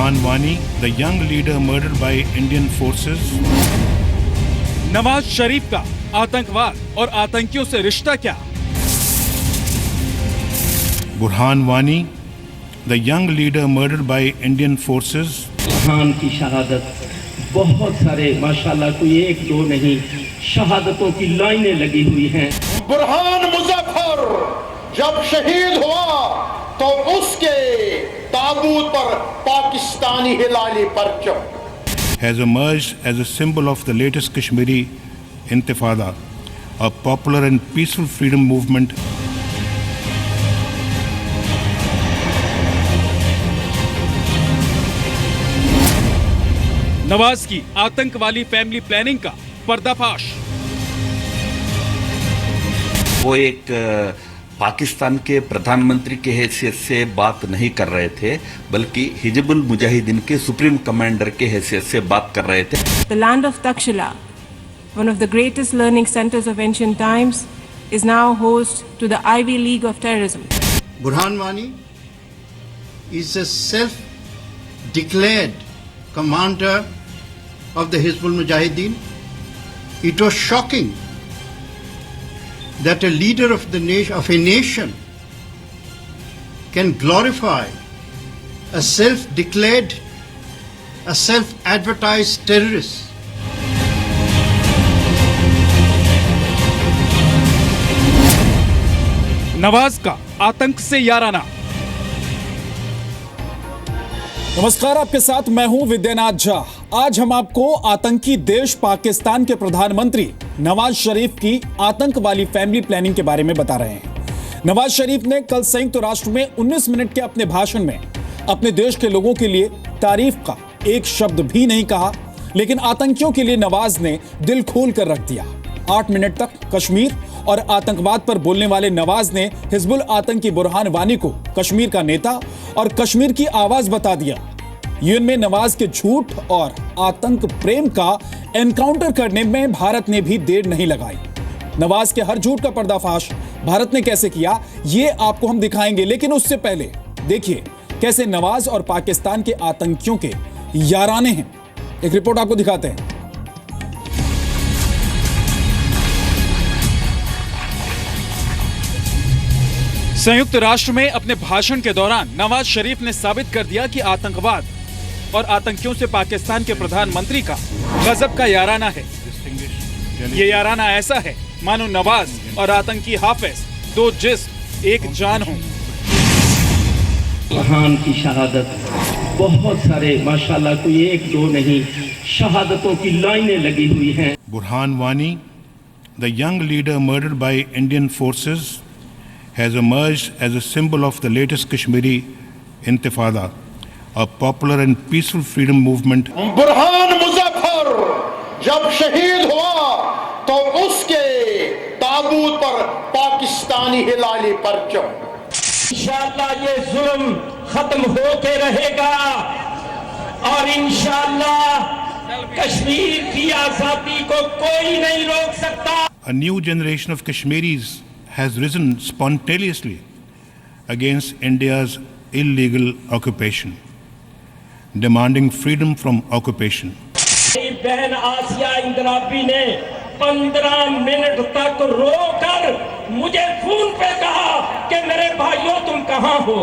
Burhan Wani, the young leader murdered by Indian forces. Nawaz Sharif का आतंकवाद और आतंकियों से रिश्ता क्या? Burhan Wani, the young leader murdered by Indian forces. Burhan की शहादत बहुत सारे माशाल्लाह कोई एक दो नहीं शहादतों की लाइनें लगी हुई हैं। बुरहान मुजफ्फर जब शहीद हुआ तो उसके ताबूत पर पाकिस्तानी हिलाली परचम has emerged as a symbol of the latest Kashmiri Intifada, a popular and peaceful freedom movement. Nawaz की आतंक वाली फैमिली प्लानिंग का पर्दाफाश। वो एक पाकिस्तान के प्रधानमंत्री के हैसियत से बात नहीं कर रहे थे, बल्कि हिजबुल मुजाहिदीन के सुप्रीम कमांडर के हैसियत से बात कर रहे थे। The land of Takshila, one of the greatest learning centers of ancient times, is now host to the Ivy League of terrorism. Burhan Wani is a self-declared commander of the Hizbul Mujahideen. It was shocking that a leader of a nation can glorify a self-declared, a self-advertised terrorist. Nawaz का आतंक से याराना। नमस्कार, आपके साथ मैं हूं विद्यानाथ झा। आज हम आपको आतंकी देश पाकिस्तान के प्रधानमंत्री नवाज शरीफ की आतंक वाली फैमिली प्लानिंग के बारे में बता रहे हैं। नवाज शरीफ ने कल संयुक्त राष्ट्र में 19 मिनट के अपने भाषण में अपने देश के लोगों के लिए तारीफ का एक शब्द भी नहीं कहा, लेकिन आतंकियों के लिए नवाज ने दिल खोल कर रख दिया। 8 मिनट तक कश्मीर और आतंकवाद पर बोलने वाले नवाज ने हिजबुल आतंकी बुरहान वानी को कश्मीर का नेता और कश्मीर की आवाज बता दिया। यूएन में नवाज के झूठ और आतंक प्रेम का एनकाउंटर करने में भारत ने भी देर नहीं लगाई। नवाज के हर झूठ का पर्दाफाश भारत ने कैसे किया, ये आपको हम दिखाएंगे, लेकिन उससे पहले देखिए कैसे नवाज और पाकिस्तान के आतंकियों के याराने हैं। एक रिपोर्ट आपको दिखाते हैं। संयुक्त राष्ट्र में अपने भाषण के दौरान नवाज शरीफ ने साबित कर दिया कि आतंकवाद और आतंकियों से पाकिस्तान के प्रधानमंत्री का गजब का याराना है। ये याराना ऐसा है मानो नवाज और आतंकी हाफिज दो जिस्म एक जान हो। बुरहान की शहादत बहुत सारे माशाल्लाह कोई एक दो नहीं शहादतों की लाइनें लगी हुई हैं। Burhan Wani, the young leader murdered by Indian forces, has emerged as a symbol of the latest Kashmiri Intifada, a popular and peaceful freedom movement. Burhan Muzaffar जब शहीद हुआ तो उसके ताबूत पर पाकिस्तानी हिलाली परचम। इंशाअल्लाह ये जुल्म खत्म होके रहेगा और इंशाअल्लाह कश्मीर की आजादी को कोई नहीं रोक सकता। A new generation of Kashmiris has risen spontaneously against India's illegal occupation, demanding freedom from occupation. मेरी बहन आसिया इंदिराबी ने 15 मिनट तक रोकर मुझे फोन पे कहा कि मेरे भाइयों तुम कहां हो।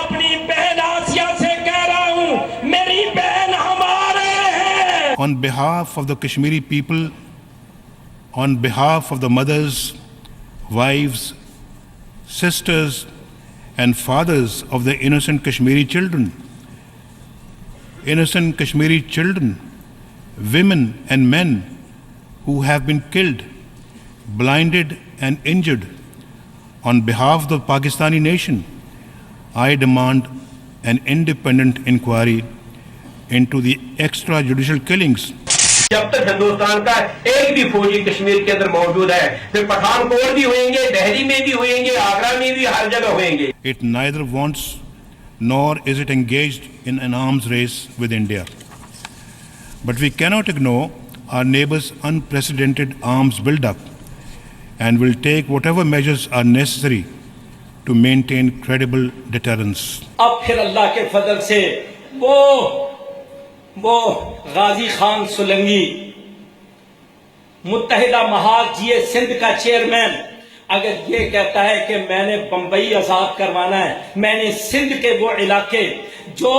अपनी बहन आसिया से कह रहा हूं, मेरी बहन हमारे हैं। On behalf of the Kashmiri people, on behalf of the mothers, wives, sisters and fathers of the innocent Kashmiri children, women and men who have been killed, blinded and injured, on behalf of the Pakistani nation, I demand an independent inquiry into the extrajudicial killings. जब तक हिंदुस्तान का एक भी फौजी कश्मीर के अंदर मौजूद है, फिर पठानकोट भी होंगे, दिल्ली में भी होंगे, आगरा में भी, हर जगह होंगे। It neither wants nor is it engaged in an arms race with India. But we cannot ignore our neighbors' unprecedented arms buildup and will take whatever measures are necessary to maintain credible deterrence. अब फिर अल्लाह के फजल से वो गाजी खान सोलंकी, मुत्तहिदा महाज जीए सिंध का chairman, अगर ये कहता है कि मैंने बंबई आजाद करवाना है, मैंने सिंध के वो इलाके जो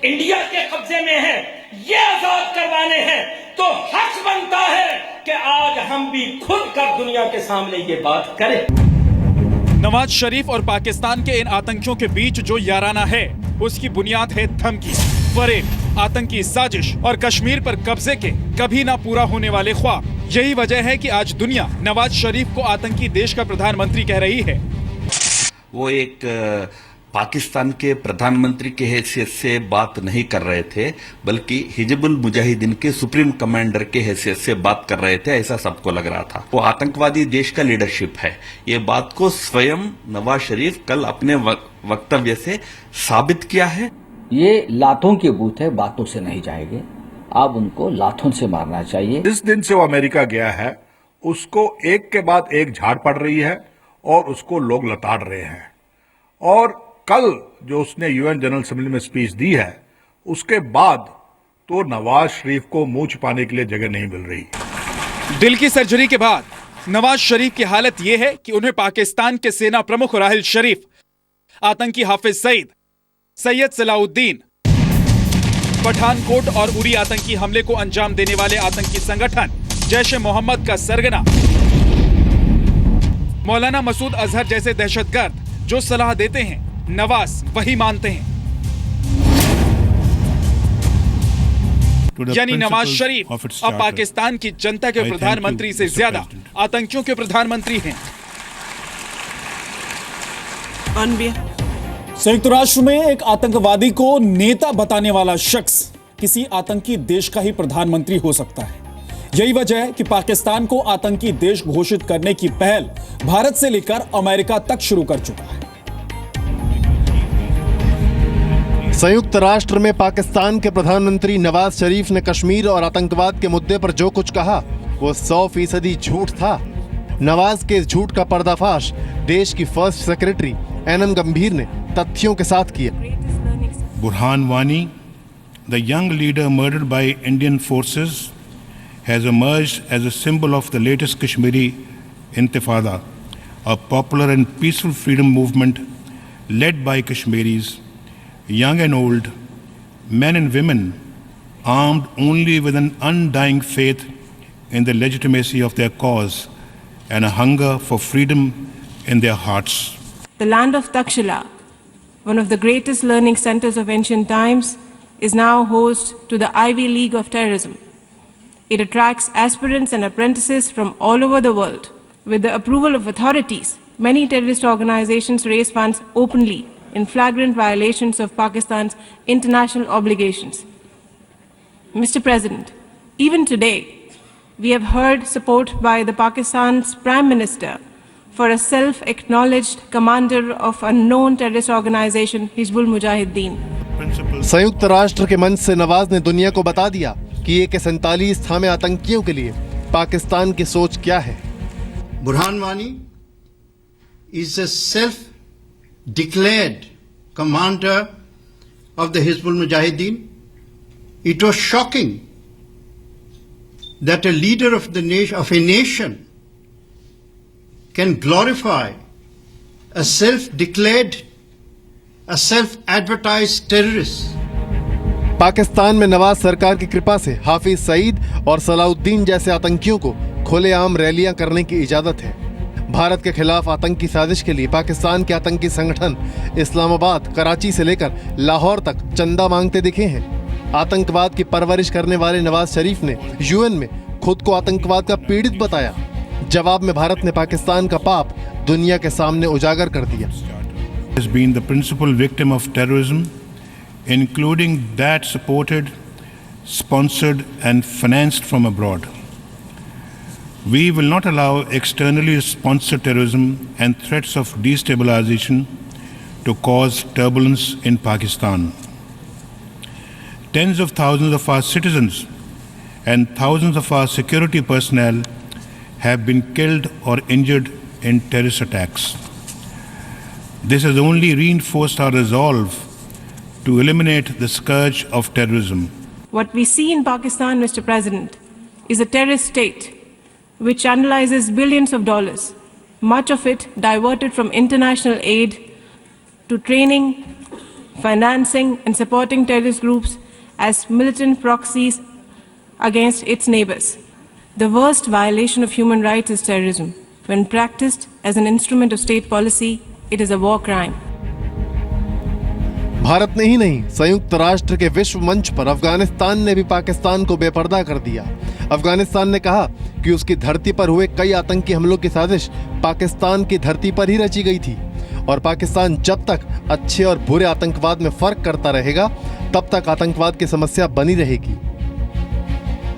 इंडिया के कब्जे में हैं ये आजाद करवाने हैं, तो हक बनता है कि आज हम भी खुद कर दुनिया के सामने ये बात करें। नवाज शरीफ और पाकिस्तान के इन आतंकियों के बीच जो याराना है उसकी बुनियाद है धमकी, फरेब, आतंकी साजिश और कश्मीर पर कब्जे के कभी ना पूरा होने वाले ख्वाब। यही वजह है कि आज दुनिया नवाज शरीफ को आतंकी देश का प्रधानमंत्री कह रही है। वो एक पाकिस्तान के प्रधानमंत्री के हैसियत से बात नहीं कर रहे थे, बल्कि हिजबुल मुजाहिदीन के सुप्रीम कमांडर के हैसियत से बात कर रहे थे, ऐसा सबको लग रहा था। वो आतंकवादी देश का लीडरशिप है, ये बात को स्वयं नवाज शरीफ कल अपने वक्तव्य से साबित किया है। ये लातों के बूथ है, बातों से नहीं जाएंगे, आप उनको लातों से मारना चाहिए। जिस दिन से वो अमेरिका गया है उसको एक के बाद एक झाड़ पड़ रही है और उसको लोग लताड़ रहे हैं। और कल जो उसने यूएन जनरल असेंबली में स्पीच दी है उसके बाद तो नवाज शरीफ को मुंह छिपाने के लिए जगह नहीं मिल रही। दिल की सर्जरी के बाद नवाज शरीफ की हालत यह है कि उन्हें पाकिस्तान के सेना प्रमुख राहिल शरीफ, आतंकी हाफिज सईद, सैयद सलाउद्दीन, पठानकोट और उरी आतंकी हमले को अंजाम देने वाले आतंकी संगठन जैश ए मोहम्मद का सरगना मौलाना मसूद अजहर जैसे दहशतगर्द जो सलाह देते हैं नवाज वही मानते हैं। यानी नवाज शरीफ अब पाकिस्तान की जनता के प्रधानमंत्री से ज्यादा आतंकियों के प्रधानमंत्री हैं। संयुक्त राष्ट्र में एक आतंकवादी को नेता बताने वाला शख्स किसी आतंकी देश का ही प्रधानमंत्री हो सकता है। यही वजह है कि पाकिस्तान को आतंकी देश घोषित करने की पहल भारत से लेकर अमेरिका तक शुरू कर चुका है। संयुक्त राष्ट्र में पाकिस्तान के प्रधानमंत्री नवाज शरीफ ने कश्मीर और आतंकवाद के मुद्दे पर जो कुछ कहा वो 100% झूठ था। नवाज के इस झूठ का पर्दाफाश देश की फर्स्ट सेक्रेटरी एनएम गंभीर ने तथ्यों के साथ किया। Burhan Wani, the young leader murdered by Indian forces, has emerged as a symbol of the latest Kashmiri Intifada, a popular and peaceful freedom movement led by Kashmiris, young and old, men and women, armed only with an undying faith in the legitimacy of their cause and a hunger for freedom in their hearts. The land of Takshila, one of the greatest learning centers of ancient times, is now host to the Ivy League of Terrorism. It attracts aspirants and apprentices from all over the world. With the approval of authorities, many terrorist organizations raise funds openly in flagrant violations of Pakistan's international obligations. Mr. President, even today, we have heard support by the Pakistan's Prime Minister for a self-acknowledged commander of a known terrorist organization, Hizbul Mujahideen. संयुक्त राष्ट्र के मंच से नवाज ने दुनिया को बता दिया कि AK-47 थामे आतंकियों के लिए पाकिस्तान की सोच क्या है। Burhan Wani is a self-declared commander of the Hizbul Mujahideen. It was shocking that a leader of a nation can glorify a self-declared, a self-advertised terrorist. Pakistan में नवाज सरकार की कृपा से हाफिज सईद और सलाउद्दीन जैसे आतंकियों को खुलेआम रैलियां करने की इजाजत है। भारत के खिलाफ आतंकी साजिश के लिए पाकिस्तान के आतंकी संगठन इस्लामाबाद, कराची से लेकर लाहौर तक चंदा मांगते दिखे हैं। आतंकवाद की परवरिश करने वाले नवाज शरीफ ने यूएन में खुद को आतंकवाद का पीड़ित बताया। जवाब में भारत ने पाकिस्तान का पाप दुनिया के सामने उजागर कर दिया। Has been the principal victim of terrorism, including that supported, sponsored and financed from abroad. We will not allow externally sponsored terrorism and threats of destabilization to cause turbulence in Pakistan. Tens of thousands of our citizens and thousands of our security personnel have been killed or injured in terrorist attacks. This has only reinforced our resolve to eliminate the scourge of terrorism. What we see in Pakistan, Mr. President, is a terrorist state which channelizes billions of dollars, much of it diverted from international aid to training, financing, and supporting terrorist groups as militant proxies against its neighbors. The worst violation of human rights is terrorism. When practiced as an instrument of state policy, it is a war crime. Bharat ने ही नहीं, संयुक्त राष्ट्र के विश्व मंच पर अफगानिस्तान ने भी पाकिस्तान को बेपर्दा कर दिया। अफगानिस्तान ने कहा कि उसकी धरती पर हुए कई आतंकी हमलों की साजिश पाकिस्तान की धरती पर ही रची गई थी और पाकिस्तान जब तक अच्छे और बुरे आतंकवाद में फर्क करता रहेगा तब तक आतंकवाद की समस्या बनी रहेगी।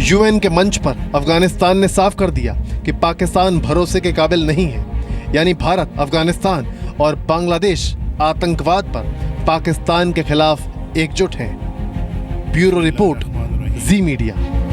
यूएन के मंच पर अफगानिस्तान ने साफ कर दिया कि पाकिस्तान भरोसे के काबिल नहीं है, यानी भारत, अफगानिस्तान और बांग्लादेश आतंकवाद पर पाकिस्तान के खिलाफ एकजुट हैं। ब्यूरो रिपोर्ट, जी मीडिया।